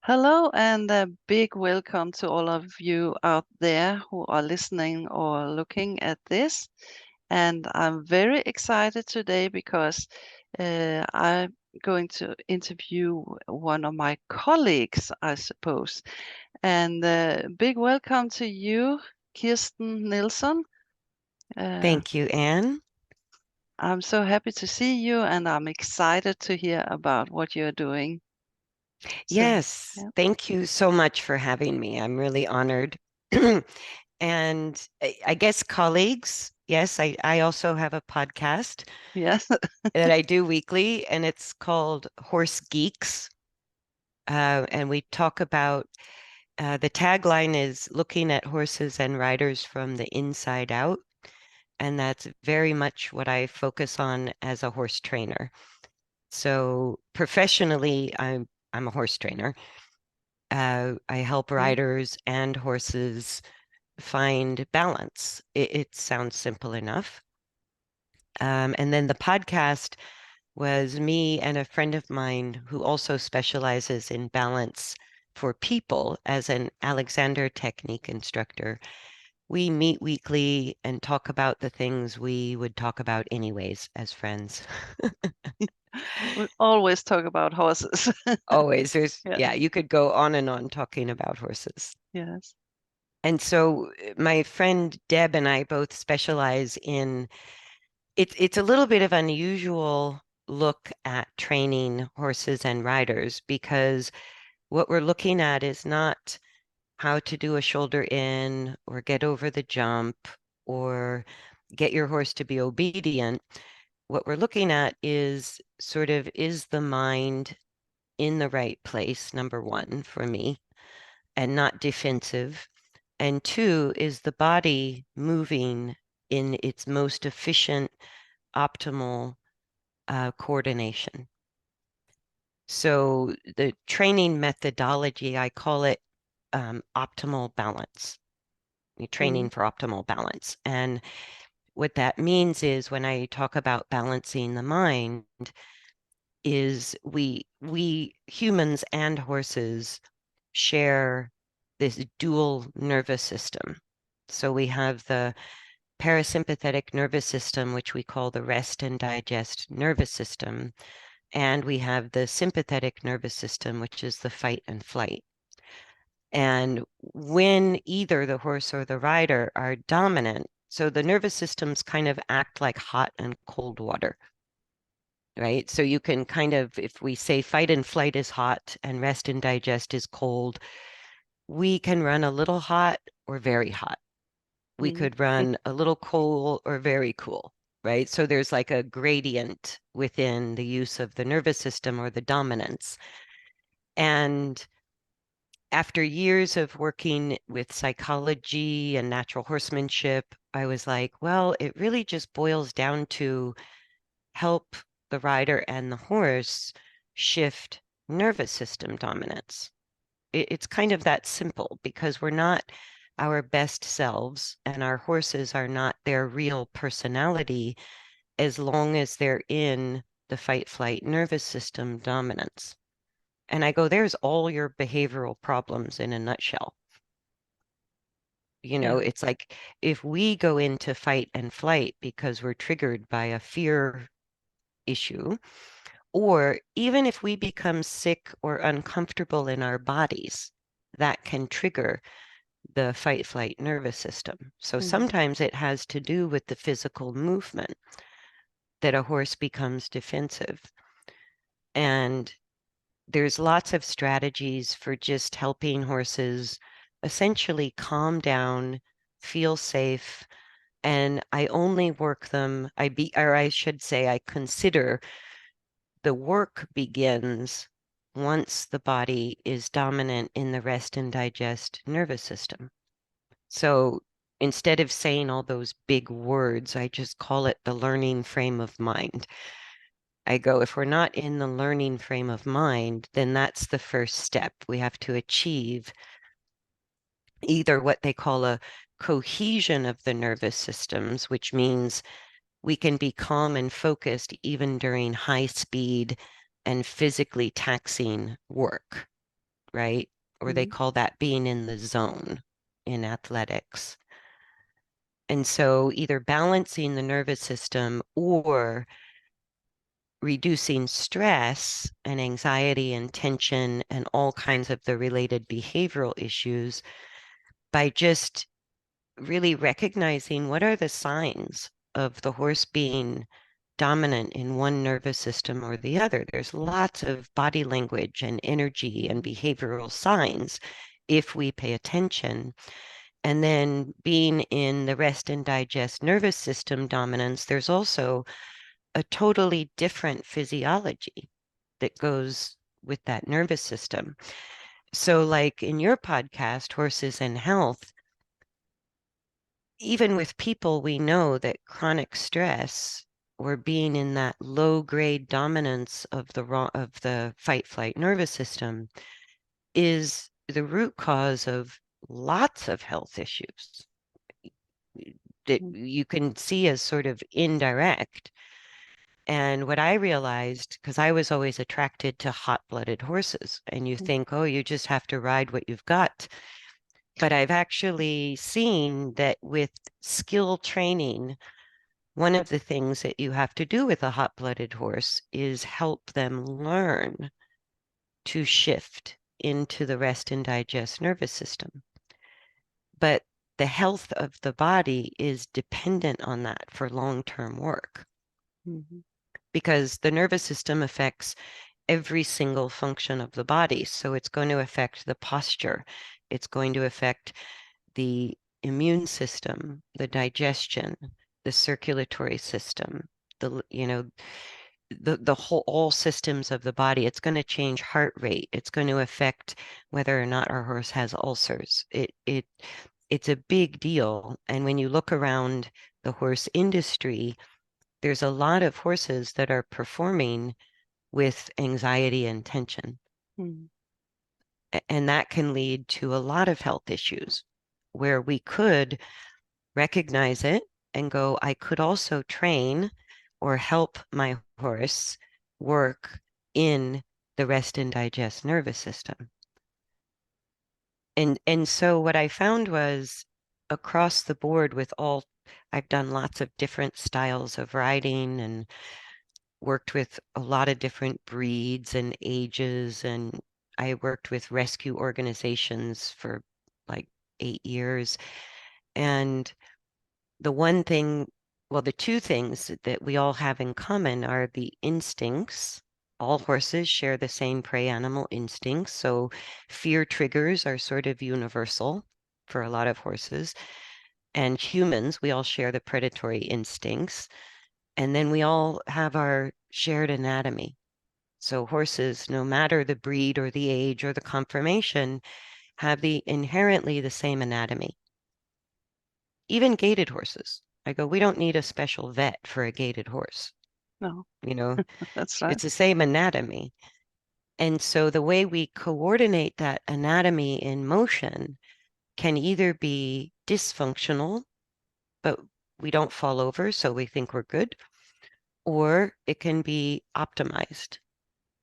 Hello, and a big welcome to all of you out there who are listening or looking at this. And I'm very excited today because I'm going to interview one of my colleagues, I suppose. And big welcome to you, Kirsten Nelsen. Uh, Thank you, Anne. I'm so happy to see you, and I'm excited to hear about what you're doing. So, Yes, yeah. thank you so much for having me. I'm really honored. And I guess colleagues, yes, I also have a podcast Yes. that I do weekly, and it's called Horse Geeks. And we talk about the tagline is looking at horses and riders from the inside out. And that's very much what I focus on as a horse trainer. So professionally, I'm a horse trainer. I help Mm. riders and horses find balance. It sounds simple enough. And then the podcast was me and a friend of mine who also specializes in balance for people as an Alexander technique instructor. We meet weekly and talk about the things we would talk about anyways as friends. We always talk about horses. Always, Yeah. yeah, you could go on and on talking about horses. Yes. And so my friend Deb and I both specialize in it's a little bit of unusual look at training horses and riders because what we're looking at is not how to do a shoulder in or get over the jump or get your horse to be obedient. What we're looking at is sort of is the mind in the right place, number one, for me, and not defensive. And two, is the body moving in its most efficient, optimal coordination? So the training methodology, I call it optimal balance. You're training Mm. for optimal balance. And what that means is when I talk about balancing the mind, is we humans and horses share this dual nervous system. So we have the parasympathetic nervous system, which we call the rest and digest nervous system, and we have the sympathetic nervous system, which is the fight and flight. And when either the horse or the rider are dominant, so the nervous systems kind of act like hot and cold water, right? So you can kind of, if we say fight and flight is hot and rest and digest is cold, we can run a little hot or very hot. We Mm. could run a little cool or very cool, right? So there's like a gradient within the use of the nervous system or the dominance. And after years of working with psychology and natural horsemanship, I was like, well, it really just boils down to help the rider and the horse shift nervous system dominance. It's kind of that simple because we're not our best selves and our horses are not their real personality as long as they're in the fight flight nervous system dominance. And I go, there's all your behavioral problems in a nutshell. You know, Yeah. it's like if we go into fight and flight because we're triggered by a fear issue, or even if we become sick or uncomfortable in our bodies, that can trigger the fight flight nervous system. So Mm. sometimes it has to do with the physical movement that a horse becomes defensive. And there's lots of strategies for just helping horses essentially calm down, feel safe, and I only work them, or I should say, I consider the work begins once the body is dominant in the rest and digest nervous system. So instead of saying all those big words, I just call it the learning frame of mind. I go, if we're not in the learning frame of mind, then that's the first step. We have to achieve either what they call a cohesion of the nervous systems, which means we can be calm and focused even during high speed and physically taxing work. right? Or they call that being in the zone in athletics. And so either balancing the nervous system or reducing stress and anxiety and tension and all kinds of the related behavioral issues by just really recognizing what are the signs of the horse being dominant in one nervous system or the other. There's lots of body language and energy and behavioral signs if we pay attention. And then being in the rest and digest nervous system dominance, there's also a totally different physiology that goes with that nervous system. So, like in your podcast, Horses and Health, even with people, we know that chronic stress or being in that low grade dominance of the fight flight nervous system is the root cause of lots of health issues that you can see as sort of indirect. And what I realized, because I was always attracted to hot-blooded horses, and you think, oh, you just have to ride what you've got. But I've actually seen that with skill training, one of the things that you have to do with a hot-blooded horse is help them learn to shift into the rest and digest nervous system. But the health of the body is dependent on that for long-term work because the nervous system affects every single function of the body. So it's going to affect the posture. It's going to affect the immune system, the digestion, the circulatory system, the whole all systems of the body. It's going to change heart rate. It's going to affect whether or not our horse has ulcers. It's a big deal. And when you look around the horse industry, there's a lot of horses that are performing with anxiety and tension. And that can lead to a lot of health issues where we could recognize it and go, I could also train or help my horse work in the rest and digest nervous system. And so what I found was across the board with all, I've done lots of different styles of riding and worked with a lot of different breeds and ages. And I worked with rescue organizations for like 8 years. And the one thing, well, the two things that we all have in common are the instincts. All horses share the same prey animal instincts. So fear triggers are sort of universal for a lot of horses. And humans, we all share the predatory instincts. And then we all have our shared anatomy. So horses, no matter the breed or the age or the conformation, have the inherently the same anatomy. Even gaited horses. I go, we don't need a special vet for a gaited horse. No, You know, that's right. it's the same anatomy. And so the way we coordinate that anatomy in motion can either be dysfunctional, but we don't fall over, so we think we're good, or it can be optimized.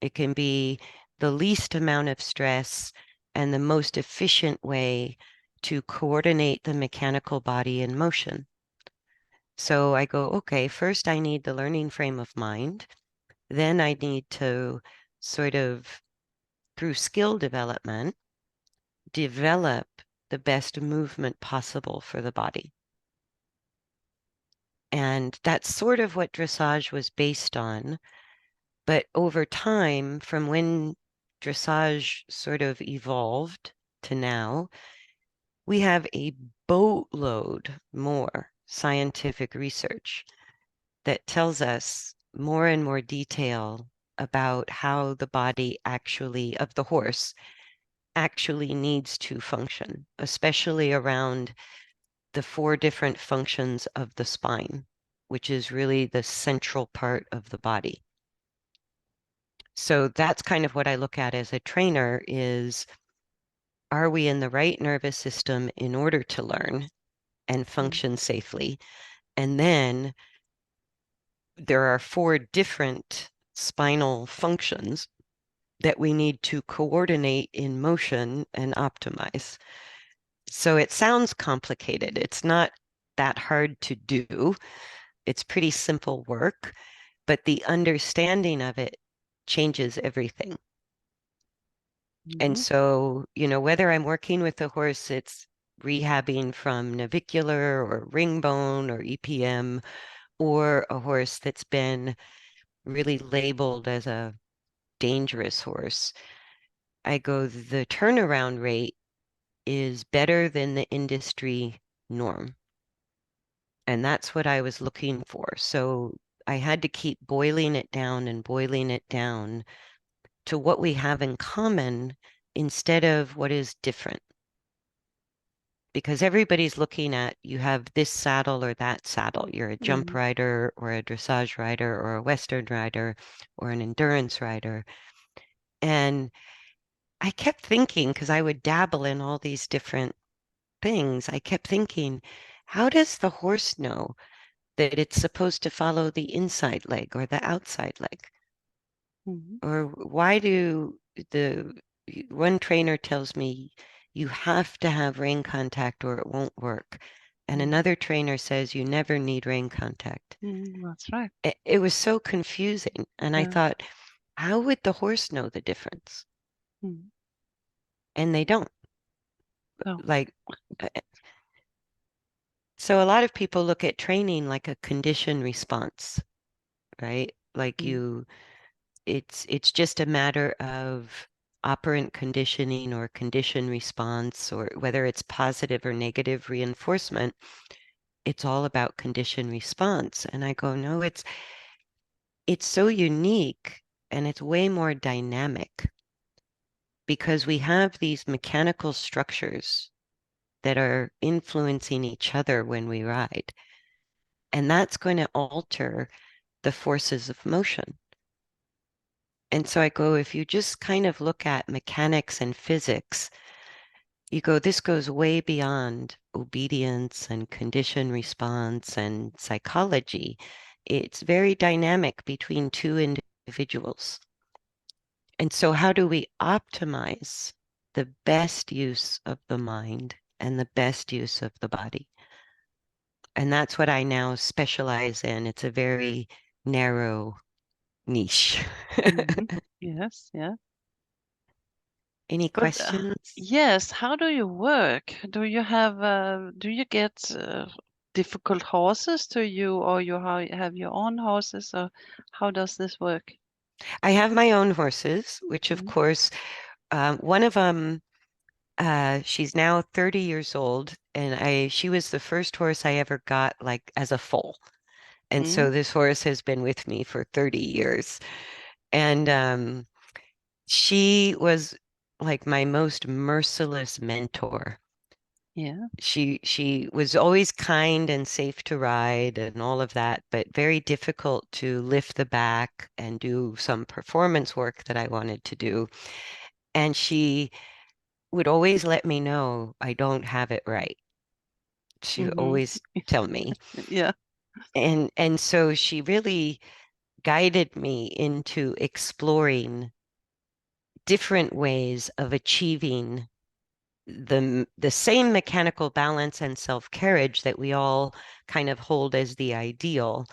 It can be the least amount of stress and the most efficient way to coordinate the mechanical body in motion. So I go, okay, first I need the learning frame of mind. Then I need to sort of, through skill development, develop the best movement possible for the body. And that's sort of what dressage was based on. But over time, from when dressage sort of evolved to now, we have a boatload more scientific research that tells us more and more detail about how the body actually, of the horse, actually needs to function, especially around the 4 different functions of the spine, which is really the central part of the body. So that's kind of what I look at as a trainer is, are we in the right nervous system in order to learn and function safely? And then there are 4 different spinal functions that we need to coordinate in motion and optimize. So it sounds complicated. It's not that hard to do. It's pretty simple work, but the understanding of it changes everything. And Mhm. so, whether I'm working with a horse, it's rehabbing from navicular or ring bone or EPM, or a horse that's been really labeled as a dangerous horse. I go, the turnaround rate is better than the industry norm. And that's what I was looking for. So I had to keep boiling it down and boiling it down to what we have in common instead of what is different. Because everybody's looking at, you have this saddle or that saddle. You're a jump Mhm. rider or a dressage rider or a Western rider or an endurance rider. And I kept thinking, because I would dabble in all these different things, I kept thinking, how does the horse know that it's supposed to follow the inside leg or the outside leg? Mhm. Or why do the one trainer tells me you have to have rain contact or it won't work. And Mhm. another trainer says you never need rain contact. Mhm. That's right. It was so confusing. And I Yeah. thought, how would the horse know the difference? Mhm. And they don't. Oh. Like, so a lot of people look at training like a condition response, right? Like Mhm. it's just a matter of operant conditioning or condition response, or whether it's positive or negative reinforcement, it's all about condition response. And I go, no, it's so unique and it's way more dynamic because we have these mechanical structures that are influencing each other when we ride. And that's going to alter the forces of motion. And so I go, if you just kind of look at mechanics and physics, you go, this goes way beyond obedience and condition response and psychology. It's very dynamic between two individuals. And so, how do we optimize the best use of the mind and the best use of the body? And that's what I now specialize in. It's a very narrow niche. Mhm. Yes. Yeah. Any But questions? yes, how do you work? Do you get difficult horses to you, or you have your own horses, or how does this work? I have my own horses, which of Mm. course, one of them, she's now 30 years old, and she was the first horse I ever got like as a foal. And so Mm. this horse has been with me for 30 years. And she was like my most merciless mentor. Yeah. She was always kind and safe to ride and all of that, but very difficult to lift the back and do some performance work that I wanted to do. And she would always let me know I don't have it right. She would Mhm. always tell me. Yeah. And so she really guided me into exploring different ways of achieving the same mechanical balance and self-carriage that we all kind of hold as the ideal.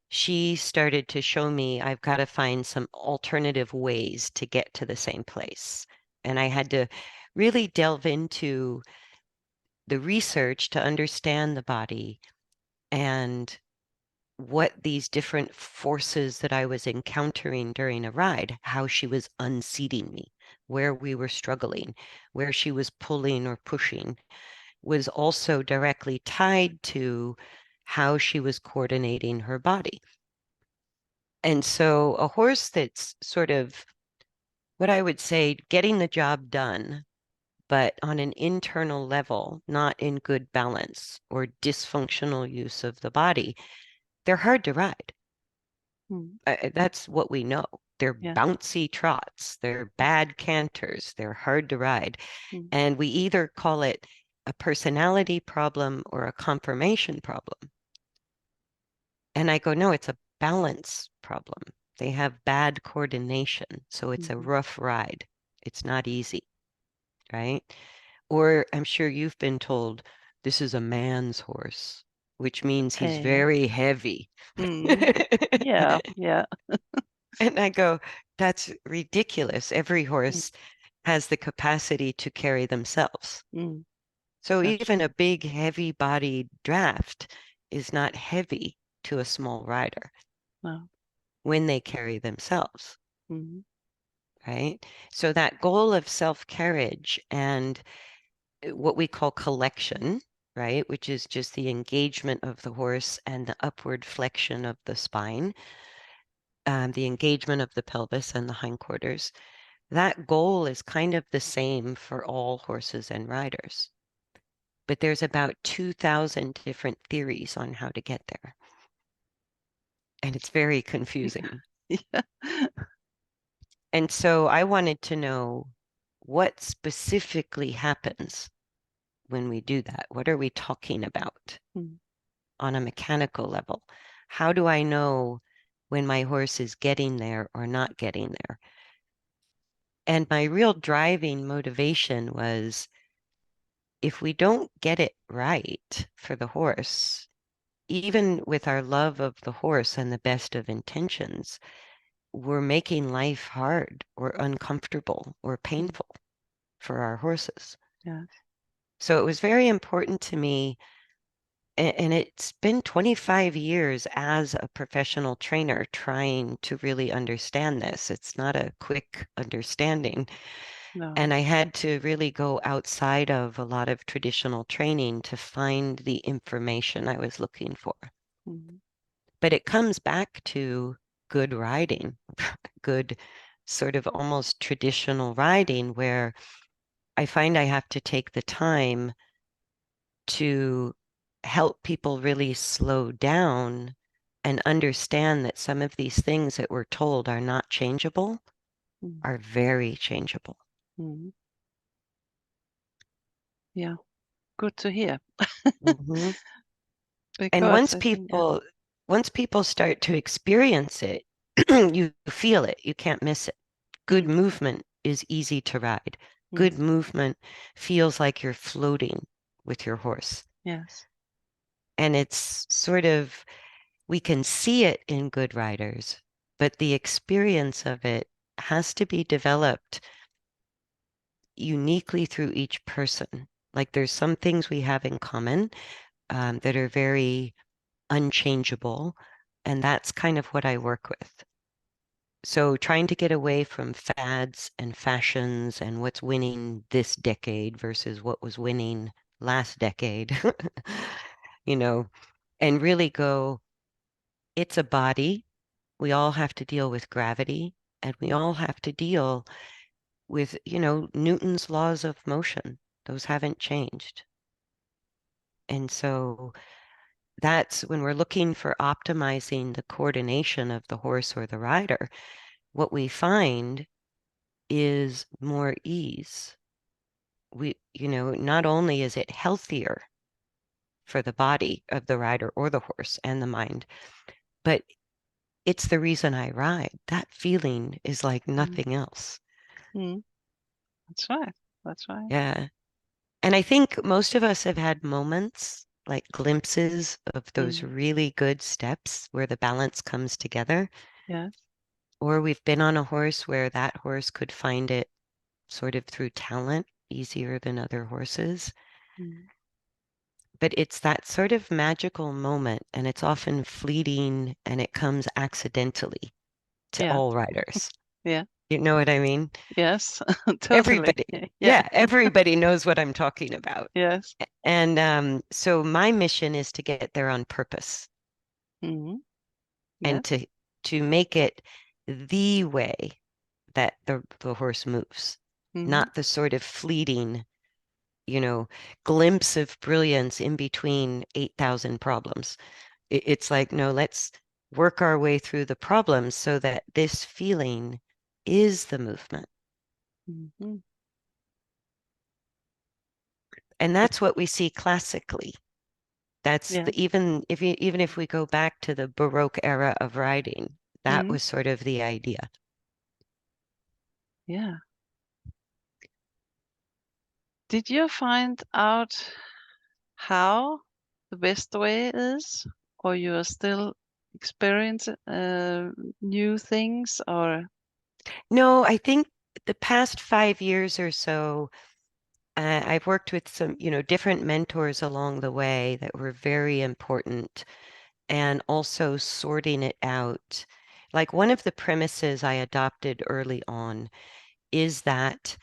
She started to show me I've got to find some alternative ways to get to the same place. And I had to really delve into the research to understand the body and what these different forces that I was encountering during a ride, how she was unseating me, where we were struggling, where she was pulling or pushing, was also directly tied to how she was coordinating her body. And so a horse that's sort of what I would say getting the job done, but on an internal level, not in good balance or dysfunctional use of the body, they're hard to ride. Mm. That's what we know. They're Yeah. bouncy trots, they're bad canters, they're hard to ride. Mm. And we either call it a personality problem or a conformation problem. And I go, no, it's a balance problem. They have bad coordination, so it's a Mm-hmm. rough ride. It's not easy, right? Or I'm sure you've been told this is a man's horse, which means he's Yeah. very heavy. Mm. Yeah. Yeah. And I go, that's ridiculous. Every Mm. horse has the capacity to carry themselves. Mm. So That's even a true. big, heavy-bodied draft is not heavy to a small rider No. when they carry themselves, Mm-hmm. right? So that goal of self-carriage and what we call collection, right, which is just the engagement of the horse and the upward flexion of the spine, the engagement of the pelvis and the hindquarters. That goal is kind of the same for all horses and riders, but there's about 2,000 different theories on how to get there. And it's very confusing. Yeah. And so I wanted to know what specifically happens when we do that. What are we talking about Mm. on a mechanical level? How do I know when my horse is getting there or not getting there? And my real driving motivation was if we don't get it right for the horse, even with our love of the horse and the best of intentions, we're making life hard or uncomfortable or Mm. painful for our horses. Yeah. So it was very important to me. And it's been 25 years as a professional trainer trying to really understand this. It's not a quick understanding. No. And I had to really go outside of a lot of traditional training to find the information I was looking for. Mm-hmm. But it comes back to good riding, good sort of almost traditional riding, where I find I have to take the time to help people really slow down and understand that some of these things that we're told are not changeable Mm. are very changeable. Mm. Yeah. Good to hear. Mhm. And Because I think, yeah. once people start to experience it, you feel it. You can't miss it. Good Mm. movement is easy to ride. Mm. Good movement feels like you're floating with your horse. Yes. And it's sort of, we can see it in good riders, but the experience of it has to be developed uniquely through each person. Like there's some things we have in common that are very unchangeable, and that's kind of what I work with. So trying to get away from fads and fashions and what's winning this decade versus what was winning last decade, you know, and really go, it's a body. We all have to deal with gravity and we Mm. all have to deal with, Newton's laws of motion. Those haven't changed. And so that's when we're looking for optimizing the coordination of the horse or the rider, what we find is more ease. Not only is it healthier for the body of the rider or the horse and the mind, but it's the reason I ride. That feeling is like Mm. nothing else. Mm. That's right. That's right. Yeah. And I think most of us have had moments like glimpses of those Mm. really good steps where the balance comes together. Yes. Or we've been on a horse where that horse could find it sort of through talent easier than other horses. Mm. But it's that sort of magical moment, and it's often fleeting and it comes accidentally to Yeah. all riders. Yeah. You know what I mean? Yes. Totally. Everybody. Yeah. Yeah, everybody knows what I'm talking about. Yes. And so my mission is to get there on purpose Mm. and Yes. to make it the way that the horse moves, Mm. not the sort of fleeting, you know, glimpse of brilliance in between 8,000 problems. It's like, no, let's work our way through the problems so that this feeling is the movement. Mm-hmm. And that's what we see classically. That's Yeah. even if we go back to the Baroque era of riding, That was sort of the idea. Yeah. Did you find out how the best way is, or you are still experiencing new things, or? No, I think the past 5 years or so, I've worked with some, different mentors along the way that were very important, and also sorting it out. Like one of the premises I adopted early on is that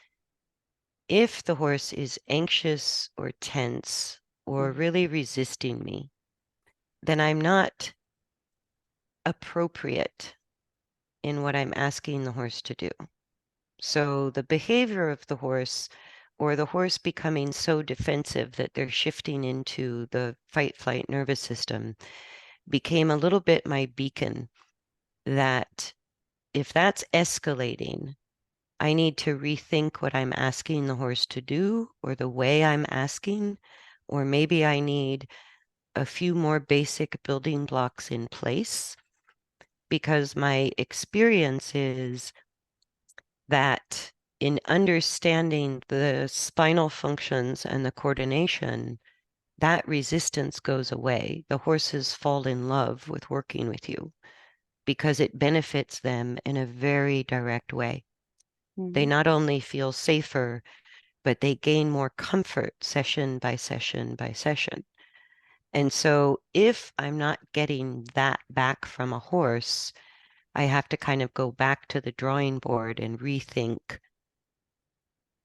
if the horse is anxious or tense or really resisting me, then I'm not appropriate in what I'm asking the horse to do. So the behavior of the horse, or the horse becoming so defensive that they're shifting into the fight flight nervous system, became a little bit my beacon that if that's escalating, I need to rethink what I'm asking the horse to do, or the way I'm asking, or maybe I need a few more basic building blocks in place, because my experience is that in understanding the spinal functions and the coordination, that resistance goes away. The horses fall in love with working with you because it benefits them in a very direct way. They not only feel safer, but they gain more comfort session by session by session. And so if I'm not getting that back from a horse, I have to kind of go back to the drawing board and rethink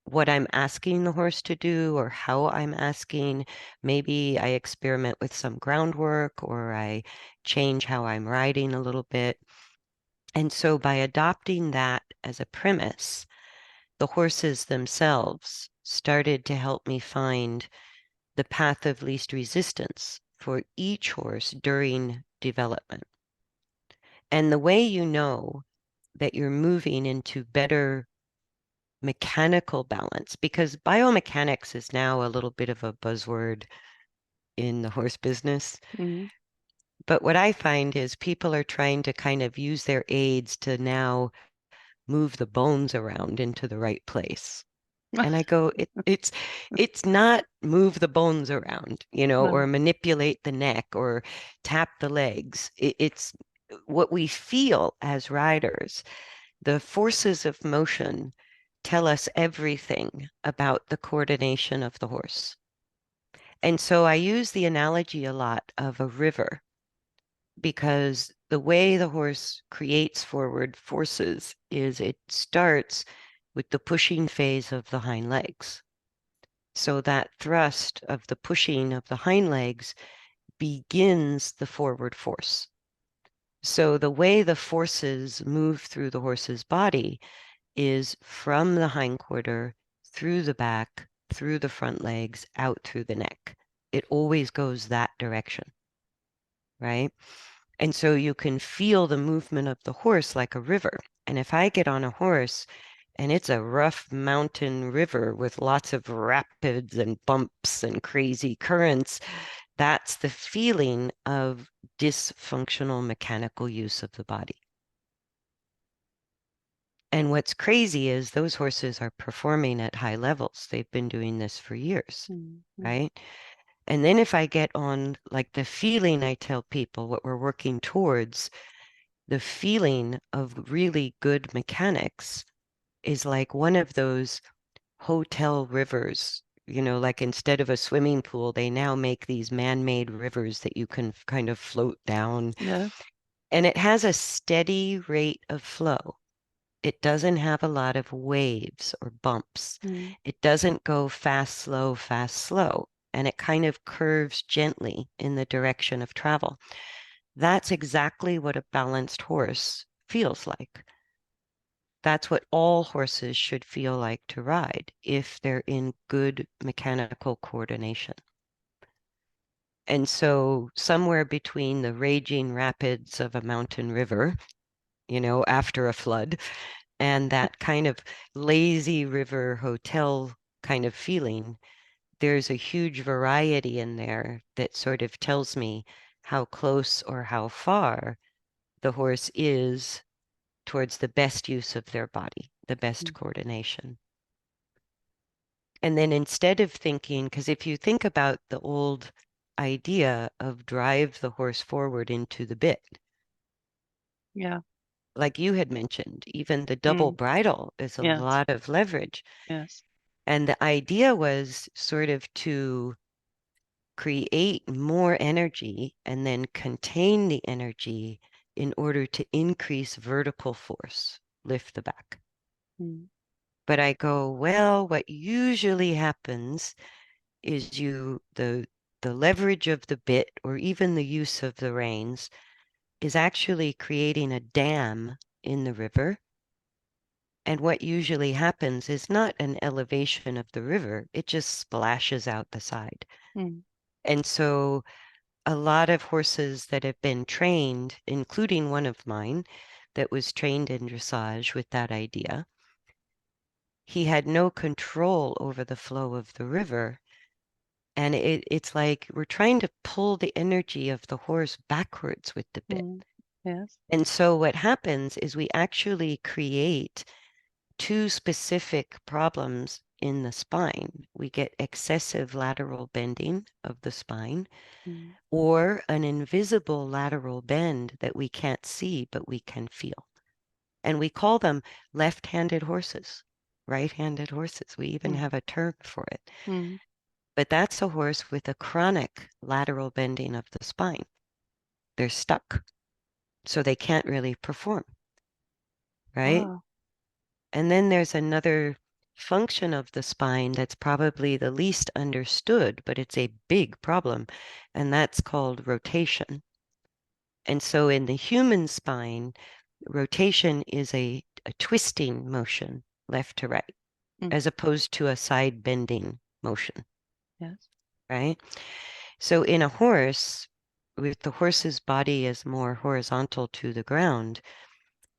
what I'm asking the horse to do or how I'm asking. Maybe I experiment with some groundwork, or I change how I'm riding a little bit. And so by adopting that as a premise, the horses themselves started to help me find the path of least resistance for each horse during development. And the way you know that you're moving into better mechanical balance, because biomechanics is now a little bit of a buzzword in the horse business. But what I find is people are trying to kind of use their aids to now move the bones around into the right place. And I go, it's not move the bones around, or No. manipulate the neck or tap the legs. It's what we feel as riders. The forces of motion tell us everything about the coordination of the horse. And so I use the analogy a lot of a river, because the way the horse creates forward forces is it starts with the pushing phase of the hind legs. So that thrust of the pushing of the hind legs begins the forward force. So the way the forces move through the horse's body is from the hindquarter, through the back, through the front legs, out through the neck. It always goes that direction, right? And so you can feel the movement of the horse like a river. And if I get on a horse and it's a rough mountain river with lots of rapids and bumps and crazy currents, that's the feeling of dysfunctional mechanical use of the body. And what's crazy is those horses are performing at high levels. They've been doing this for years, right? And then if I get on like the feeling, I tell people what we're working towards, the feeling of really good mechanics is like one of those hotel rivers. Like instead of a swimming pool, they now make these man-made rivers that you can kind of float down. Yeah. And it has a steady rate of flow. It doesn't have a lot of waves or bumps. It doesn't go fast, slow, and it kind of curves gently in the direction of travel. That's exactly what a balanced horse feels like. That's what all horses should feel like to ride if they're in good mechanical coordination. And so somewhere between the raging rapids of a mountain river, after a flood, and that kind of lazy river hotel kind of feeling, there's a huge variety in there that sort of tells me how close or how far the horse is towards the best use of their body, the best Mm. coordination. And then instead of thinking, because if you think about the old idea of drive the horse forward into the bit, Yeah. like you had mentioned, even the double Mm. bridle is a Yes. lot of leverage. Yes. And the idea was sort of to create more energy and then contain the energy in order to increase vertical force, lift the back. Mm. But I go, well, what usually happens is the leverage of the bit or even the use of the reins is actually creating a dam in the river. And what usually happens is not an elevation of the river, it just splashes out the side. Mm. And so a lot of horses that have been trained, including one of mine that was trained in dressage with that idea, he had no control over the flow of the river. And it's like we're trying to pull the energy of the horse backwards with the bit. Mm. Yes. And so what happens is we actually create two specific problems in the spine. We get excessive lateral bending of the spine Mm. or an invisible lateral bend that we can't see, but we can feel. And we call them left-handed horses, right-handed horses. We even Mm. have a term for it. Mm. But that's a horse with a chronic lateral bending of the spine. They're stuck, so they can't really perform, right? Wow. And then there's another function of the spine that's probably the least understood, but it's a big problem, and that's called rotation. And so in the human spine, rotation is a twisting motion left to right, Mm. as opposed to a side bending motion, Yes. right? So in a horse, with the horse's body is more horizontal to the ground,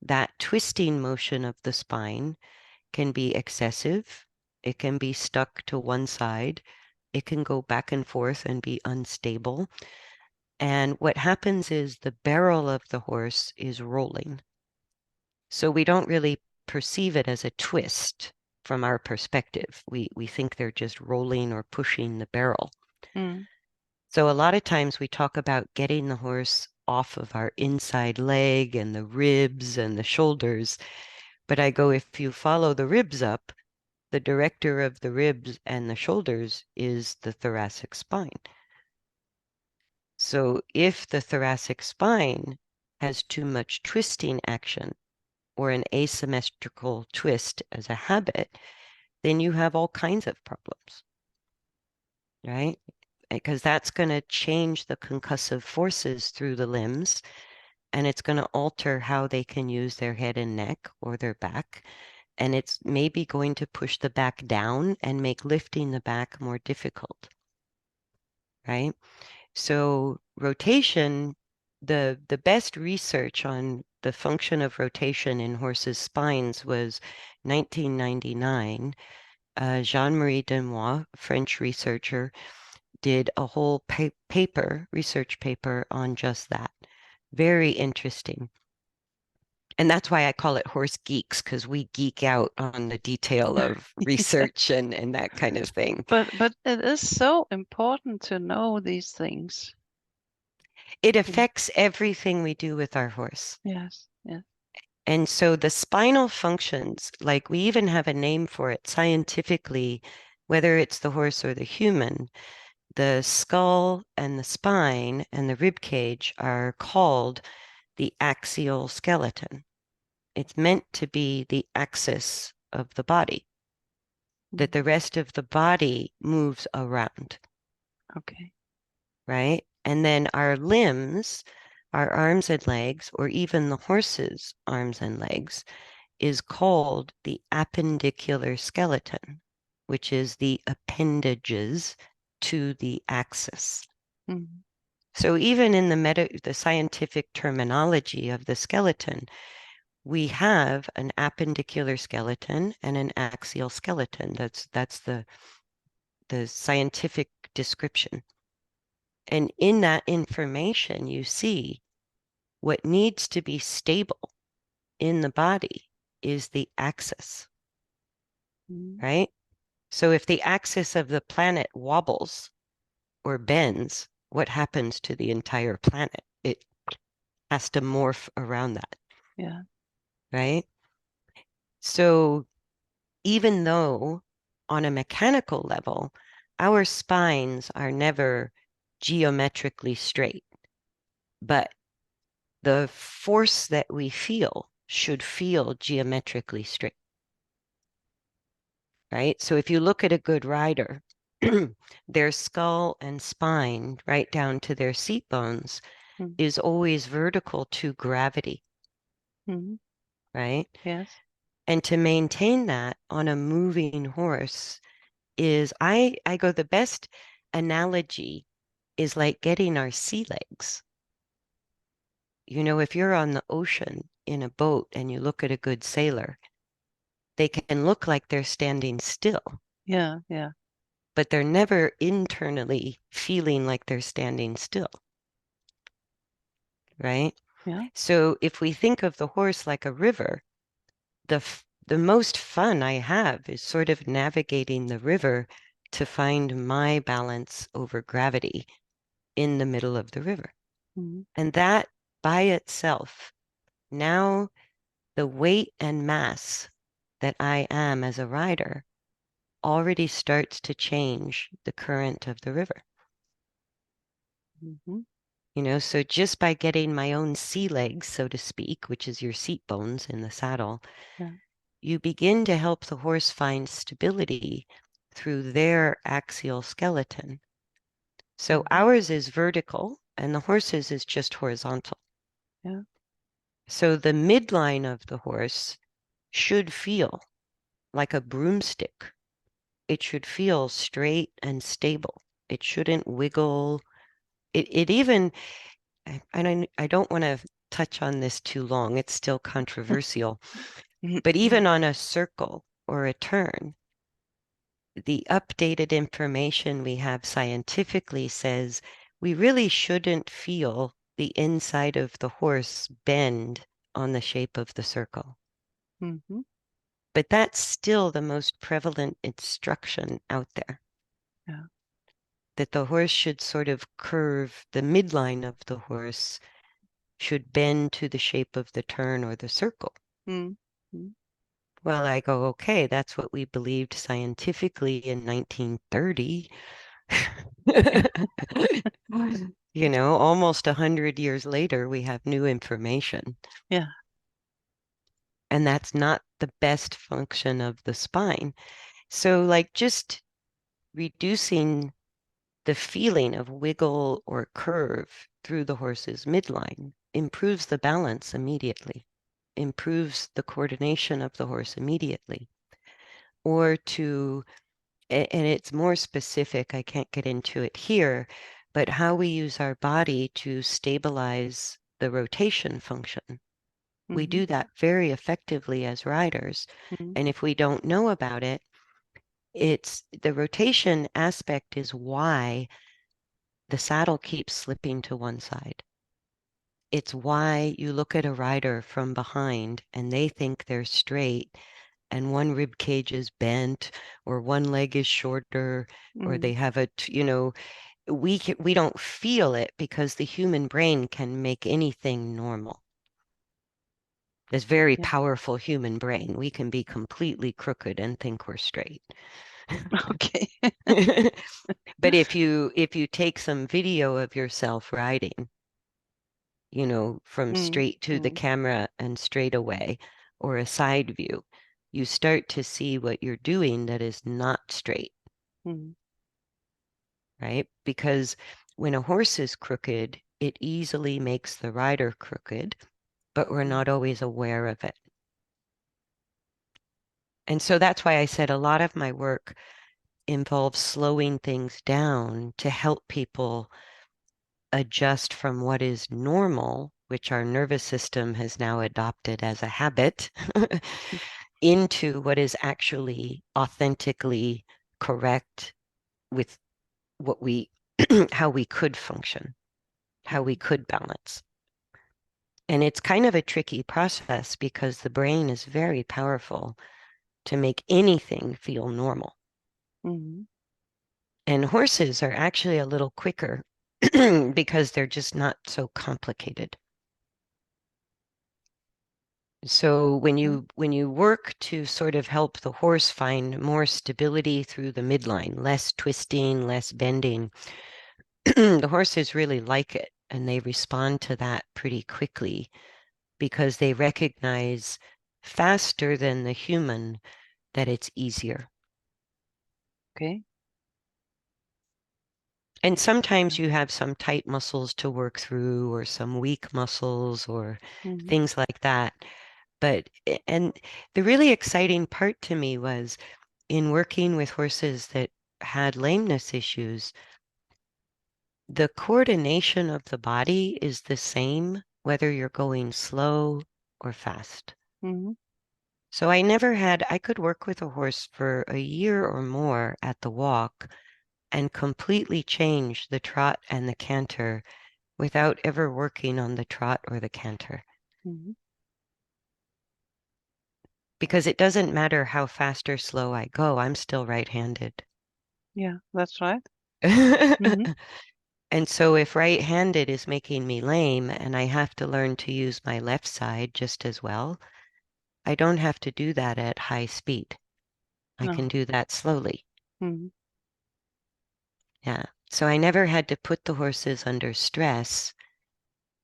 that twisting motion of the spine can be excessive. It can be stuck to one side. It can go back and forth and be unstable. And what happens is the barrel of the horse is rolling. So we don't really perceive it as a twist from our perspective. We think they're just rolling or pushing the barrel. Mm. So a lot of times we talk about getting the horse off of our inside leg and the ribs and the shoulders. But I go, if you follow the ribs up, the director of the ribs and the shoulders is the thoracic spine. So if the thoracic spine has too much twisting action or an asymmetrical twist as a habit, then you have all kinds of problems, right? Because that's going to change the concussive forces through the limbs, and it's going to alter how they can use their head and neck or their back. And it's maybe going to push the back down and make lifting the back more difficult, right? So rotation, the best research on the function of rotation in horses' spines was 1999. Jean-Marie Demois, French researcher, did a whole research paper on just that. Very interesting. And that's why I call it horse geeks, because we geek out on the detail of research and that kind of thing. But it is so important to know these things. It Mm. affects everything we do with our horse. Yes. Yes. And so the spinal functions, like we even have a name for it scientifically, whether it's the horse or the human, the skull and the spine and the rib cage are called the axial skeleton. It's meant to be the axis of the body, that Mm. the rest of the body moves around, Okay. right? And then our limbs, our arms and legs, or even the horse's arms and legs, is called the appendicular skeleton, which is the appendages to the axis. Mm. So even in the scientific terminology of the skeleton, we have an appendicular skeleton and an axial skeleton. That's the scientific description. And in that information, you see What needs to be stable in the body is the axis, right? So if the axis of the planet wobbles or bends, what happens to the entire planet? It has to morph around that, Yeah. right? So even though on a mechanical level, our spines are never geometrically straight, but the force that we feel should feel geometrically straight, right? So if you look at a good rider, their skull and spine, right down to their seat bones, Mm. is always vertical to gravity, Mm. right? Yes. And to maintain that on a moving horse is, I go, the best analogy is like getting our sea legs. You know, if you're on the ocean in a boat and you look at a good sailor, they can look like they're standing still, Yeah. Yeah. but they're never internally feeling like they're standing still, right? Yeah. So if we think of the horse like a river, the most fun I have is sort of navigating the river to find my balance over gravity in the middle of the river. Mm. And that by itself, now the weight and mass that I am as a rider already starts to change the current of the river. Mm-hmm. You know, so just by getting my own sea legs, so to speak, which is your seat bones in the saddle, Yeah. you begin to help the horse find stability through their axial skeleton. So Mm-hmm. ours is vertical and the horse's is just horizontal. Yeah. So the midline of the horse should feel like a broomstick. It should feel straight and stable. It shouldn't wiggle. It even, I don't want to touch on this too long. It's still controversial. But even on a circle or a turn, the updated information we have scientifically says we really shouldn't feel the inside of the horse bend on the shape of the circle. Mm-hmm. But that's still the most prevalent instruction out there, Yeah. that the horse should sort of curve, the midline of the horse should bend to the shape of the turn or the circle. Mm-hmm. Well, I go, okay, that's what we believed scientifically in 1930. You know, almost 100 years later, we have new information. Yeah. And that's not the best function of the spine. So, like, just reducing the feeling of wiggle or curve through the horse's midline improves the balance immediately, improves the coordination of the horse immediately. Or to, and it's more specific, I can't get into it here, but how we use our body to stabilize the rotation function. We Mm-hmm. do that very effectively as riders. Mm-hmm. And if we don't know about it, it's the rotation aspect is why the saddle keeps slipping to one side. It's why you look at a rider from behind and they think they're straight and one rib cage is bent or one leg is shorter or Mm-hmm. they have we don't feel it because the human brain can make anything normal. This very Yeah. powerful human brain, we can be completely crooked and think we're straight. Okay. But if you take some video of yourself riding, you know, from straight to the Mm-hmm. camera and straight away, or a side view, you start to see what you're doing that is not straight, Mm-hmm. right? Because when a horse is crooked, it easily makes the rider crooked, but we're not always aware of it. And so that's why I said a lot of my work involves slowing things down to help people adjust from what is normal, which our nervous system has now adopted as a habit, into what is actually authentically correct with what we, how we could function, how we could balance. And it's kind of a tricky process because the brain is very powerful to make anything feel normal. Mm-hmm. And horses are actually a little quicker because they're just not so complicated. So when you work to sort of help the horse find more stability through the midline, less twisting, less bending, the horses really like it and they respond to that pretty quickly because they recognize faster than the human that it's easier. Okay. And sometimes Yeah. you have some tight muscles to work through or some weak muscles or Mm-hmm. things like that. And the really exciting part to me was in working with horses that had lameness issues, the coordination of the body is the same whether you're going slow or fast. Mm-hmm. So I could work with a horse for a year or more at the walk and completely change the trot and the canter without ever working on the trot or the canter. Mm-hmm. Because it doesn't matter how fast or slow I go, I'm still right-handed. Yeah, that's right. Mm-hmm. And so if right-handed is making me lame and I have to learn to use my left side just as well, I don't have to do that at high speed. I can No. do that slowly. Mm-hmm. Yeah. So I never had to put the horses under stress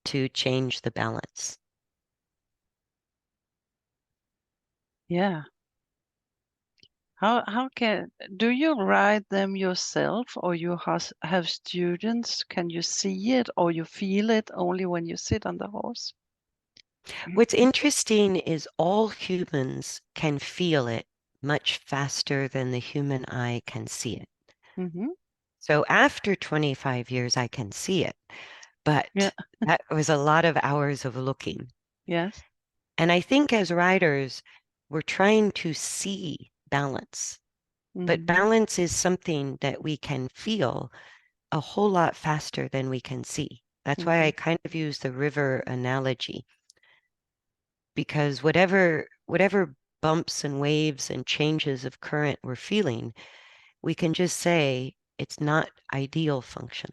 to change the balance. Yeah. How can do you ride them yourself, or you have students? Can you see it, or you feel it only when you sit on the horse? What's interesting is all humans can feel it much faster than the human eye can see it. Mm-hmm. So after 25 years, I can see it, Yeah. but that was a lot of hours of looking. Yes. And I think as riders, we're trying to see balance, but Mm-hmm. balance is something that we can feel a whole lot faster than we can see. That's why Mm-hmm. I kind of use the river analogy, because whatever bumps and waves and changes of current we're feeling, we can just say it's not ideal function.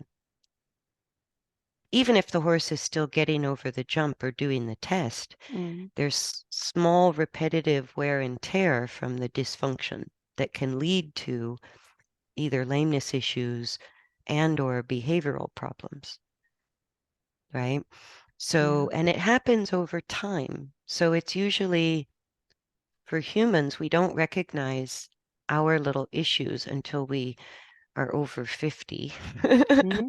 Even if the horse is still getting over the jump or doing the test, Mm-hmm. there's small repetitive wear and tear from the dysfunction that can lead to either lameness issues and or behavioral problems, right? Yeah. So, and it happens over time. So it's usually for humans, we don't recognize our little issues until we are over 50. Mm-hmm.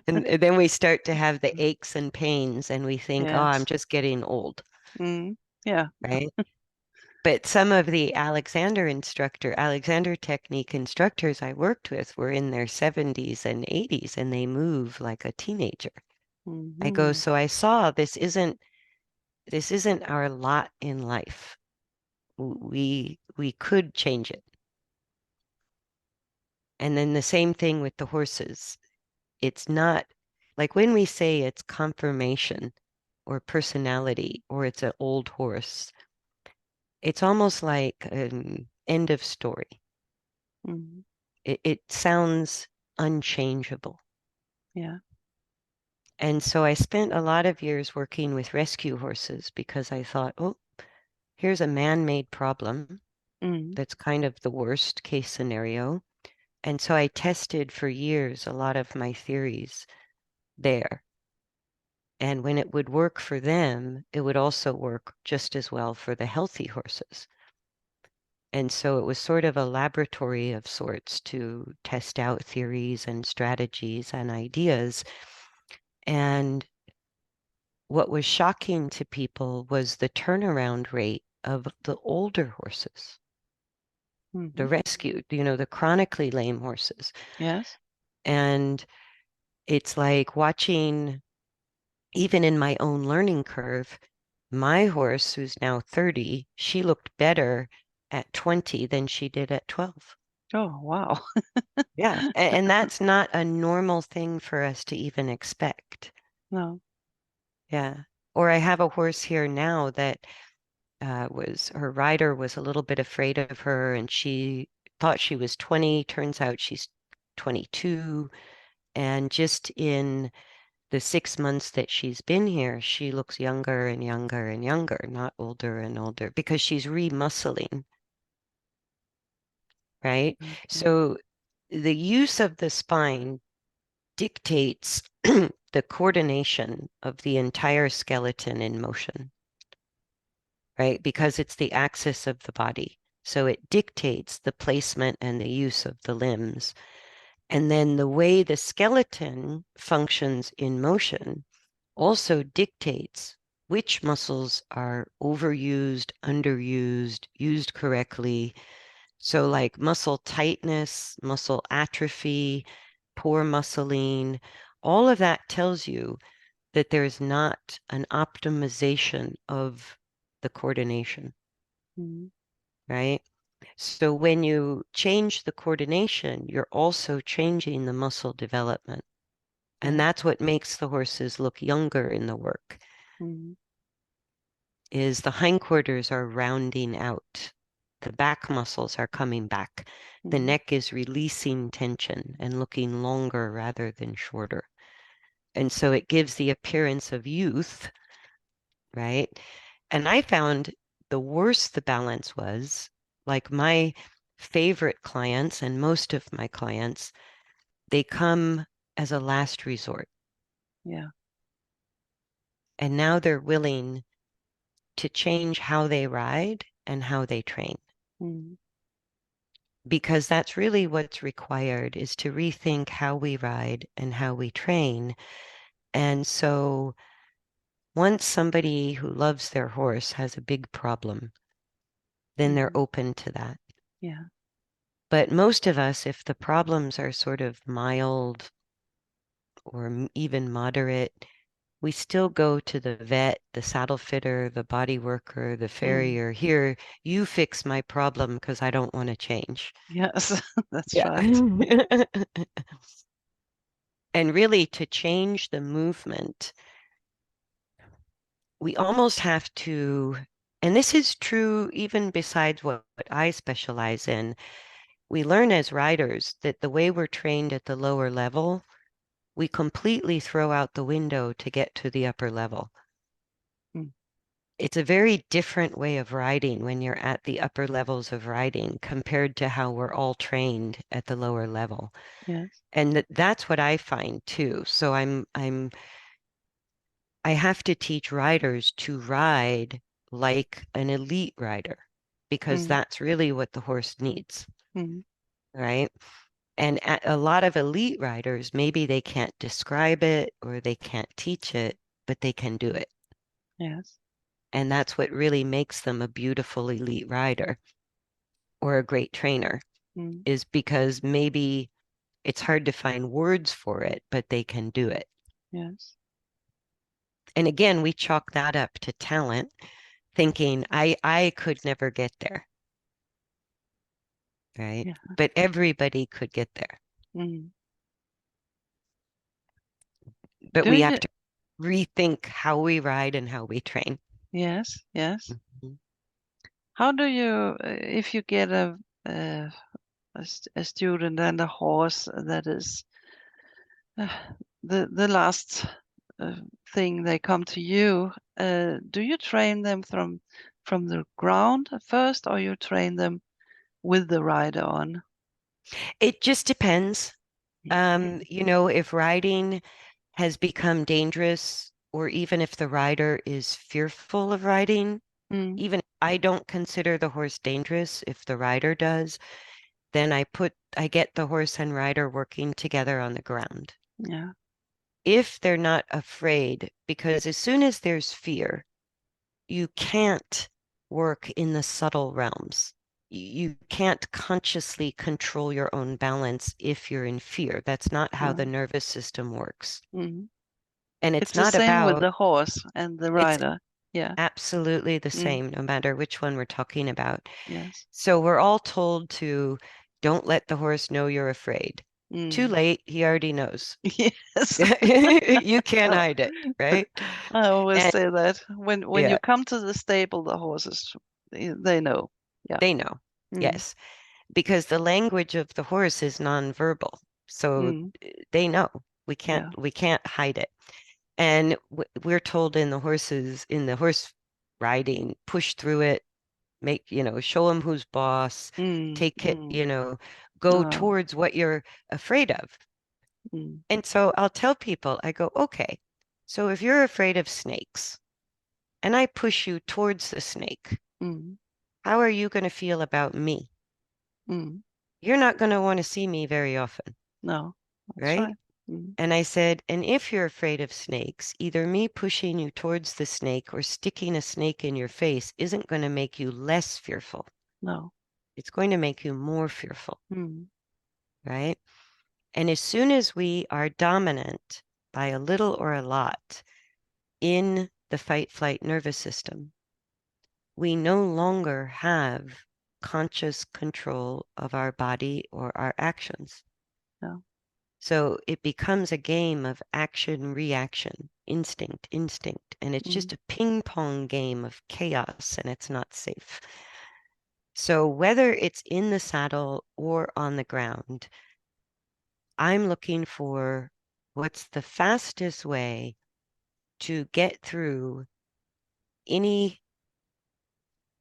And then we start to have the aches and pains, and we think, oh, I'm Yes. just getting old, Mm-hmm. Yeah. right? But some of the Alexander technique instructors I worked with were in their 70s and 80s, and they move like a teenager. I go, Mm-hmm. so I saw this isn't our lot in life. We could change it. And then the same thing with the horses. It's not like when we say it's conformation or personality or it's an old horse, it's almost like an end of story. Mm-hmm. It sounds unchangeable. Yeah. And so I spent a lot of years working with rescue horses because I thought, oh, here's a man-made problem Mm-hmm. that's kind of the worst case scenario. And so I tested for years a lot of my theories there. And when it would work for them, it would also work just as well for the healthy horses. And so it was sort of a laboratory of sorts to test out theories and strategies and ideas. And what was shocking to people was the turnaround rate of the older horses, Mm-hmm. the rescued, the chronically lame horses. Yes. And it's like watching, even in my own learning curve, my horse, who's now 30, she looked better at 20 than she did at 12. Oh, wow. Yeah. And that's not a normal thing for us to even expect. No. Yeah. Or I have a horse here now that her rider was a little bit afraid of her, and she thought she was 20. Turns out she's 22. And just in the 6 months that she's been here, she looks younger and younger and younger, not older and older, because she's remuscling, right? Okay. So the use of the spine dictates the coordination of the entire skeleton in motion, right? Because it's the axis of the body. So it dictates the placement and the use of the limbs. And then the way the skeleton functions in motion also dictates which muscles are overused, underused, used correctly. So, like muscle tightness, muscle atrophy, poor muscling, all of that tells you that there's not an optimization of the coordination, Mm. right? So, when you change the coordination, you're also changing the muscle development. And Yeah. that's what makes the horses look younger in the work. Mm. Is the hindquarters are rounding out. The back muscles are coming back. The Mm. neck is releasing tension and looking longer rather than shorter. And so it gives the appearance of youth, right? And I found the worse the balance was, like my favorite clients and most of my clients, they come as a last resort. Yeah. And now they're willing to change how they ride and how they train. Mm. Because that's really what's required is to rethink how we ride and how we train. And so once somebody who loves their horse has a big problem, then they're Mm. open to that. Yeah. But most of us, if the problems are sort of mild or even moderate, we still go to the vet, the saddle fitter, the body worker, the Mm. farrier. Here, you fix my problem because I don't want to change. Yes, that's Yeah. right. And really, to change the movement, we almost have to, and this is true even besides what I specialize in. We learn as riders that the way we're trained at the lower level, we completely throw out the window to get to the upper level. Mm. It's a very different way of riding when you're at the upper levels of riding compared to how we're all trained at the lower level. Yes. And that's what I find too. So I have to teach riders to ride like an elite rider because Mm. that's really what the horse needs, Mm. right? And a lot of elite riders, maybe they can't describe it or they can't teach it, but they can do it. Yes. And that's what really makes them a beautiful elite rider or a great trainer, Mm. is because maybe it's hard to find words for it, but they can do it. Yes. And again, we chalk that up to talent, thinking I could never get there, right? Yeah. But everybody could get there. Mm. But Do we you? have to rethink how we ride and how we train. Yes. Yes. Mhm. How do you, if you get a student and a horse that is uh, the last thing they come to you, do you train them from the ground first, or you train them with the rider on? It just depends. Okay. If riding has become dangerous, or even if the rider is fearful of riding, Mm. even I don't consider the horse dangerous if the rider does, then I get the horse and rider working together on the ground. Yeah. If they're not afraid, because as soon as there's fear, you can't work in the subtle realms. You can't consciously control your own balance if you're in fear. That's not how the No. nervous system works. Mm. And it's It's the not same with about, the horse and the it's rider. Yeah. absolutely the Mm. same, no matter which one we're talking about. Yes. So we're all told to don't let the horse know you're afraid. Too late, he already knows. Yes. You can't Oh, hide it, right? I always And say that when yeah, you come to the stable, the horses, they know. Yeah. they know. Mm, Yes, because the language of the horse is nonverbal. So mm, they know. yeah. We can't hide it. And we're told in the horse riding, push through it, show them who's boss, Mm, take it, mm, go oh, towards what you're afraid of. mm, And so I'll tell people, I go, okay, so if you're afraid of snakes and I push you towards the snake, mm, how are you going to feel about me? mm. You're not going to want to see me very often, No, that's right? right. Mm, And I said, and if you're afraid of snakes, either me pushing you towards the snake or sticking a snake in your face isn't going to make you less fearful. no. It's going to make you more fearful, Mm, right? And as soon as we are dominant by a little or a lot in the fight flight nervous system, we no longer have conscious control of our body or our actions. no. So it becomes a game of action, reaction, instinct, instinct, and it's just Mm, a ping pong game of chaos, and it's not safe. So whether it's in the saddle or on the ground, I'm looking for what's the fastest way to get through any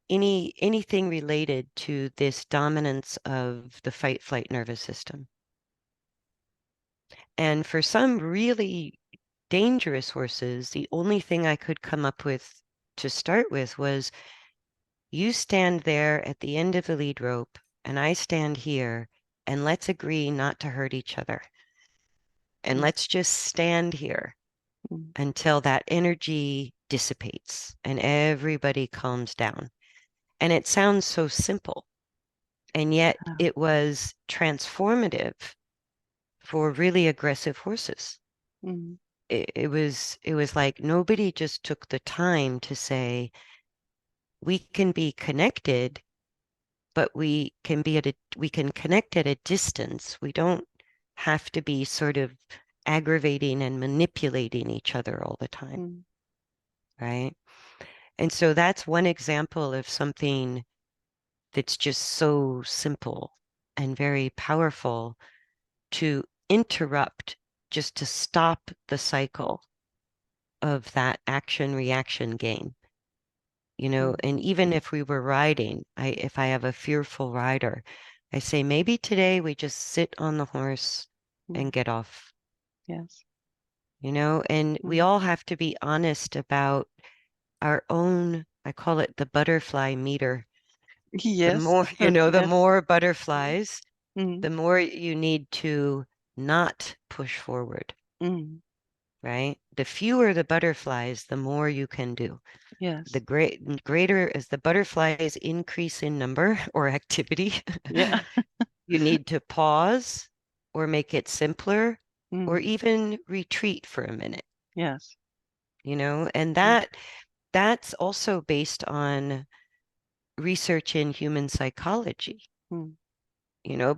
anything related to this dominance of the fight flight nervous system. And for some really dangerous horses, the only thing I could come up with to start with was you stand there at the end of the lead rope and I stand here, and let's agree not to hurt each other. And mm, let's just stand here mm. until that energy dissipates and everybody calms down. And it sounds so simple, and yet Yeah. it was transformative for really aggressive horses. Mm, It was like nobody just took the time to say, we can be connected, but we can connect at a distance. We don't have to be sort of aggravating and manipulating each other all the time, mm, right? And so that's one example of something that's just so simple and very powerful to interrupt, just to stop the cycle of that action reaction game. mm, And even if we were riding, if I have a fearful rider, I say, maybe today we just sit on the horse and mm. get off, Yes. and we Mm. all have to be honest about our own, I call it the butterfly meter. The Yes. more, the Yes. more Mm, butterflies, mm, the more you need to not push forward, mm. right? The fewer the butterflies, the more you can do. The Yes. greater as the butterflies increase in number or activity, Yeah. you need to pause or make it simpler or Mm. even retreat for a minute, Yes. and Mm, that's also based on research in human psychology, mm.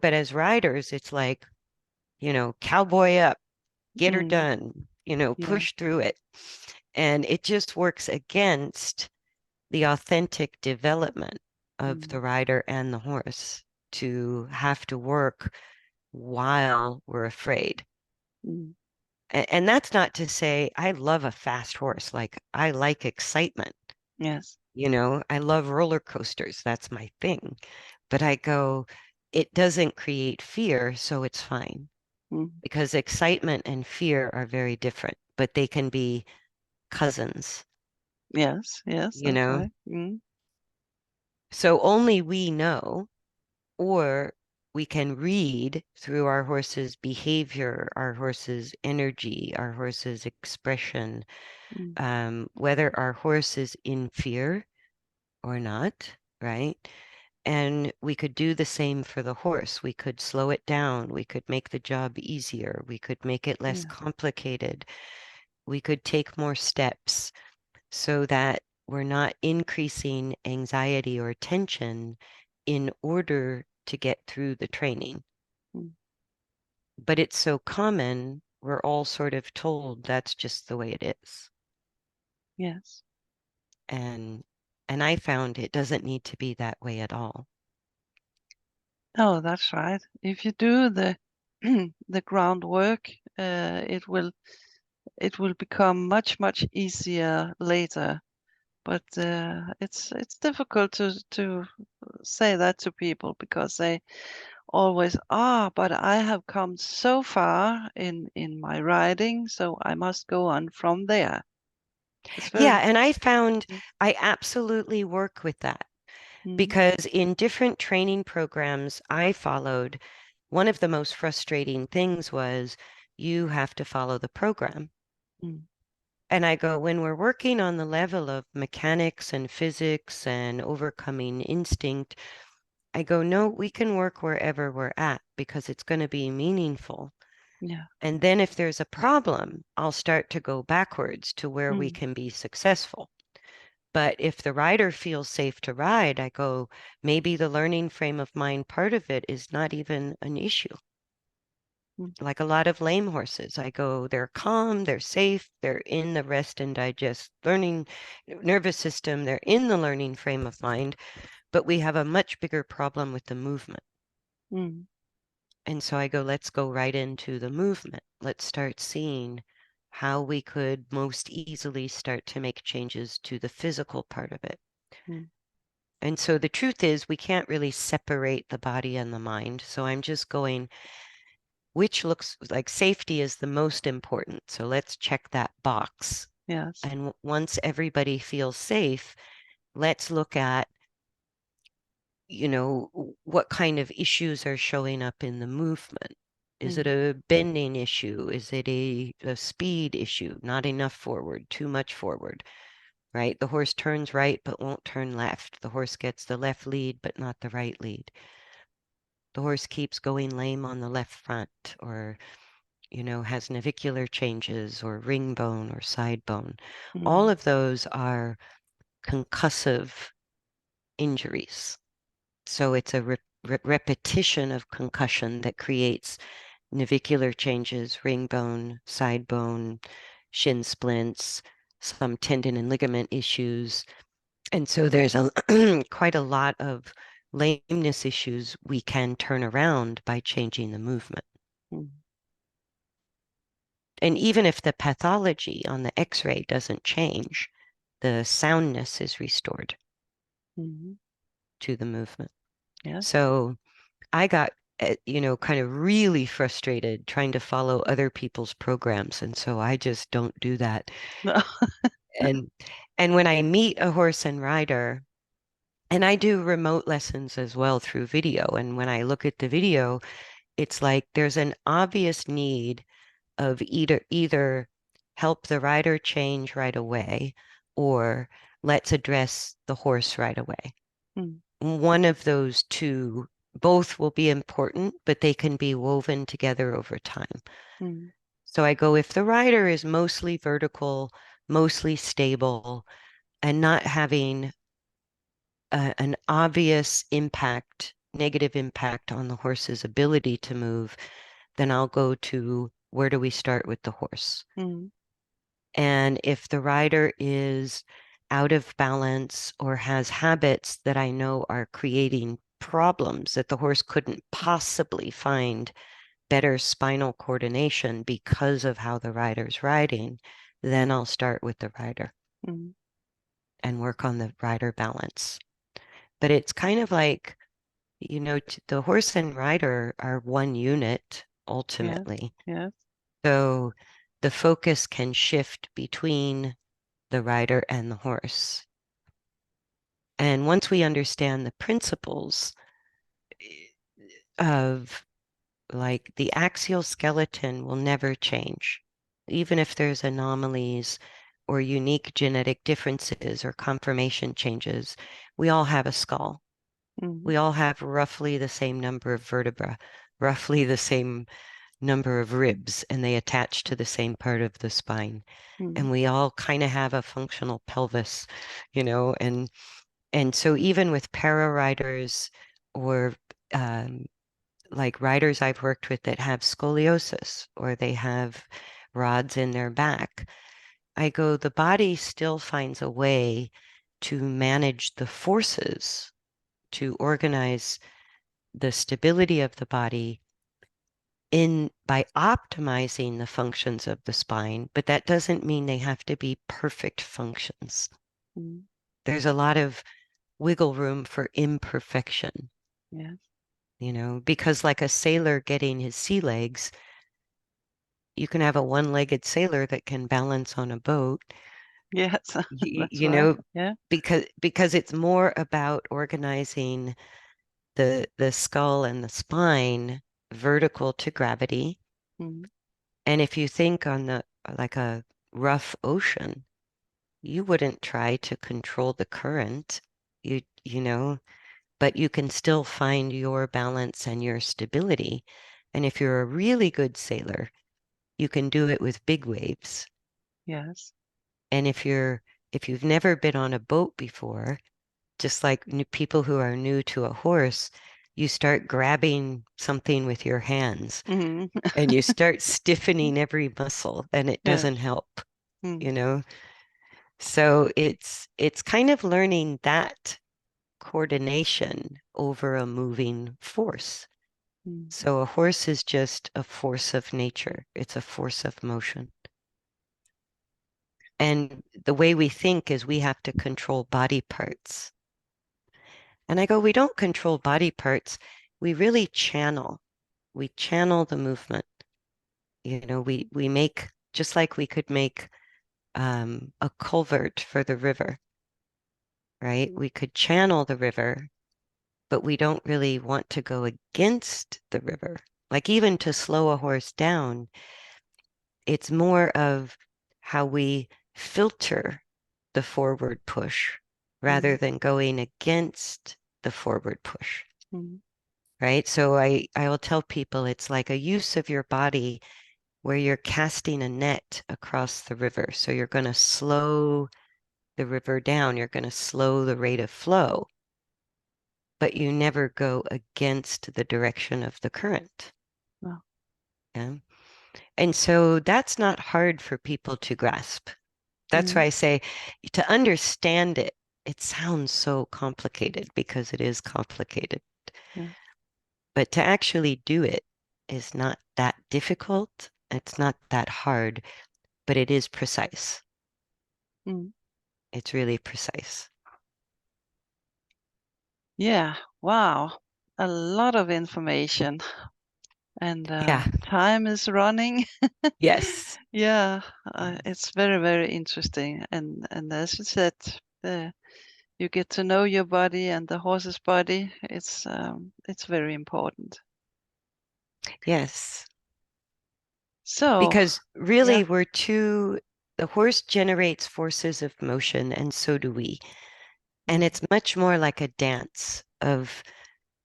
but as riders, it's like, cowboy up, get her Mm. done, Yeah. push through it. And it just works against the authentic development of the Mm. rider and the horse to have to work while we're afraid. Mm. And that's not to say I love a fast horse. Like I like excitement. Yes. I love roller coasters. That's my thing. But I go, it doesn't create fear, so it's fine. Mm. Because excitement and fear are very different, but they can be cousins, Yes. Yes. you That's know? right. Mm. So only we know, or we can read through our horse's behavior, our horse's energy, our horse's expression, Mm. whether our horse is in fear or not, right? And we could do the same for the horse. We could slow it down. We could make the job easier. We could make it less Yeah. complicated. We could take more steps so that we're not increasing anxiety or tension in order to get through the training. Mm. but it's so common, we're all sort of told that's just the way it is. Yes. And I found it doesn't need to be that way at all. Oh, that's right. If you do the the groundwork, it will become much easier later. But it's difficult to say that to people because they always, but I have come so far in my writing, so I must go on from there. It's Yeah, very and I found I absolutely work with that mm, because in different training programs I followed, one of the most frustrating things was you have to follow the program. mm, And I go, when we're working on the level of mechanics and physics and overcoming instinct, I go, no, we can work wherever we're at because it's going to be meaningful. yeah, And then if there's a problem, I'll start to go backwards to where we mm, can be successful. But if the rider feels safe to ride, I go, maybe the learning frame of mind part of it is not even an issue. mm, Like a lot of lame horses, I go, they're calm, they're safe, they're in the rest and digest learning nervous system, they're in the learning frame of mind, but we have a much bigger problem with the movement. mm, And so I go, let's go right into the movement. Let's start seeing how we could most easily start to make changes to the physical part of it. mm, And so the truth is, we can't really separate the body and the mind. So I'm just going, which looks like safety is the most important. So let's check that box. yes, And once everybody feels safe, let's look at, what kind of issues are showing up in the movement. Is it mm, a bending issue? Is it a speed issue? Not enough forward, too much forward, right? The horse turns right but won't turn left. The horse gets the left lead but not the right lead. The horse keeps going lame on the left front or, has navicular changes or ring bone or side bone. All mm, of those are concussive injuries. So it's a repetition of concussion that creates navicular changes, ring bone, side bone, shin splints, some tendon and ligament issues. And so there's quite a lot of lameness issues we can turn around by changing the movement. mm, And even if the pathology on the x-ray doesn't change, the soundness is restored mm, to the movement. yes. So I got, kind of really frustrated trying to follow other people's programs. And so I just don't do that. And when I meet a horse and rider, and I do remote lessons as well through video. And when I look at the video, it's like there's an obvious need of either help the rider change right away or let's address the horse right away. Mm, One of those two, both will be important, but they can be woven together over time. mm, So I go, if the rider is mostly vertical, mostly stable, and not having an obvious impact, negative impact on the horse's ability to move, then I'll go to where do we start with the horse? mm, And if the rider is out of balance or has habits that I know are creating problems that the horse couldn't possibly find better spinal coordination because of how the rider's riding, then I'll start with the rider mm, and work on the rider balance. But it's kind of like, the horse and rider are one unit yes, ultimately. yes. So the focus can shift between the rider and the horse. And once we understand the principles of like the axial skeleton will never change, even if there's anomalies or unique genetic differences or conformation changes, we all have a skull. Mm, We all have roughly the same number of vertebrae, roughly the same number of ribs, and they attach to the same part of the spine. And mm, we all kind of have a functional pelvis, and so even with para riders or um, like riders I've worked with that have scoliosis or they have rods in their back. I go, the body still finds a way to manage the forces, to organize the stability of the body in by optimizing the functions of the spine, but that doesn't mean they have to be perfect functions. Mm. There's a lot of wiggle room for imperfection, Yes. because like a sailor getting his sea legs, you can have a one-legged sailor that can balance on a boat, Yes. you, That's you right. know, Yeah. because it's more about organizing the skull and the spine vertical to gravity. Mm. And if you think on like a rough ocean, you wouldn't try to control the current, you know, but you can still find your balance and your stability. And if you're a really good sailor, you can do it with big waves. Yes. And if you've never been on a boat before, just like people who are new to a horse, you start grabbing something with your hands Mm. and you start stiffening every muscle and it Yes. doesn't help, Mm. you know? So it's kind of learning that coordination over a moving force. Mm. So a horse is just a force of nature. It's a force of motion. And the way we think is we have to control body parts. And I go, we don't control body parts. We really channel. We channel the movement. We make, just like we could make a culvert for the river, right? We could channel the river, but we don't really want to go against the river. Like even to slow a horse down, it's more of how we filter the forward push rather Mm. than going against the forward push, Mm. right? So I will tell people it's like a use of your body where you're casting a net across the river. So you're going to slow the river down, you're going to slow the rate of flow, but you never go against the direction of the current. No. Yeah. And so that's not hard for people to grasp. That's why Mm. I say to understand it, it sounds so complicated because it is complicated. Yeah. But to actually do it is not that difficult. It's not that hard, but it is precise. Mm. It's really precise. Yeah. Wow. A lot of information, and Yeah. time is running. Yes. Yeah. Yes. It's very, very interesting, and as you said, you get to know your body and the horse's body. It's very important. Yes. So, Because yeah. really the horse generates forces of motion and so do we. And Mm. it's much more like a dance of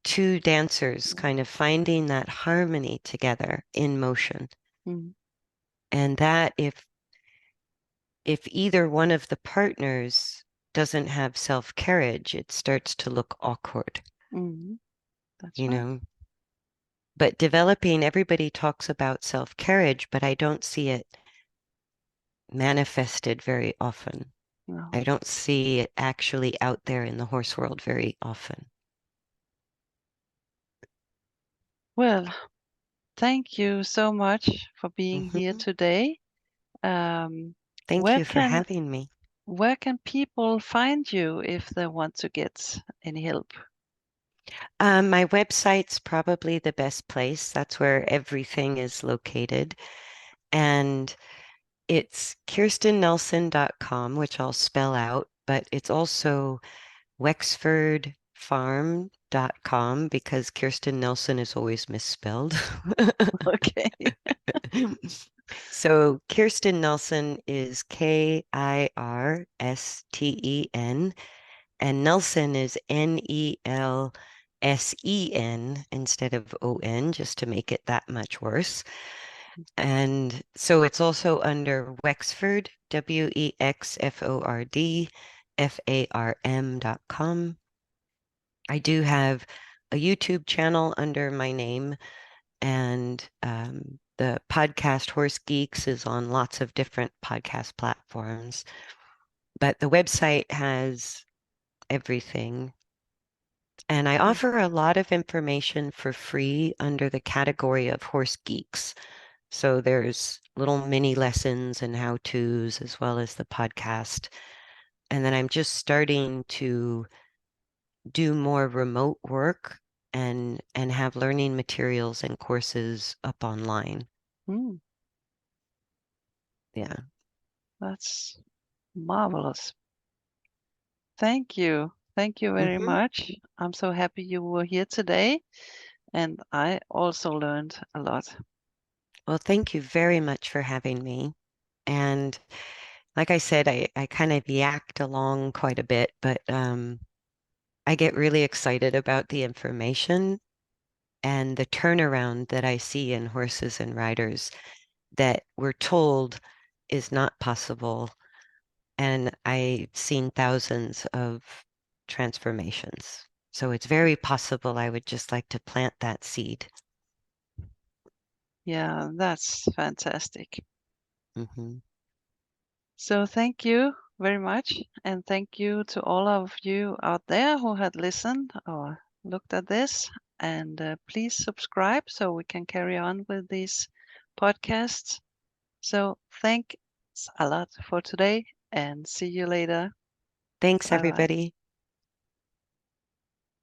two dancers kind of finding that harmony together in motion. Mm. And that if either one of the partners doesn't have self-carriage, it starts to look awkward, Mm. That's you right. know. But developing, everybody talks about self-carriage, but I don't see it manifested very often. No. I don't see it actually out there in the horse world very often. Well, thank you so much for being here Hmm. today. Um, Thank where you for can having me. where can people find you if they want to get any help? My website's probably the best place. That's where everything is located. And it's kirstennelsen.com, which I'll spell out, but it's also wexfordfarm.com because Kirsten Nelsen is always misspelled. Okay. So Kirsten Nelsen is Kirsten, and Nelsen is Nelsen instead of On, just to make it that much worse. And so it's also under Wexford, WEXFORD, FARM.com. I do have a YouTube channel under my name, and the podcast Horse Geeks is on lots of different podcast platforms. But the website has everything. And I Yeah. offer a lot of information for free under the category of Horse Geeks. So there's little mini lessons and how-tos as well as the podcast. And then I'm just starting to do more remote work and have learning materials and courses up online. Mm, Yeah. that's marvelous. Thank you. Thank you very Hmm. much. I'm so happy you were here today, and I also learned a lot. Well, thank you very much for having me. And like I said, I kind of yacked along quite a bit, but I get really excited about the information and the turnaround that I see in horses and riders that we're told is not possible. And I've seen thousands of transformations. So it's very possible. I would just like to plant that seed. Yeah, that's fantastic. Hmm. So thank you very much, and thank you to all of you out there who had listened or looked at this. And please subscribe so we can carry on with these podcasts. So thanks a lot for today, and see you later. Thanks, Bye bye. everybody.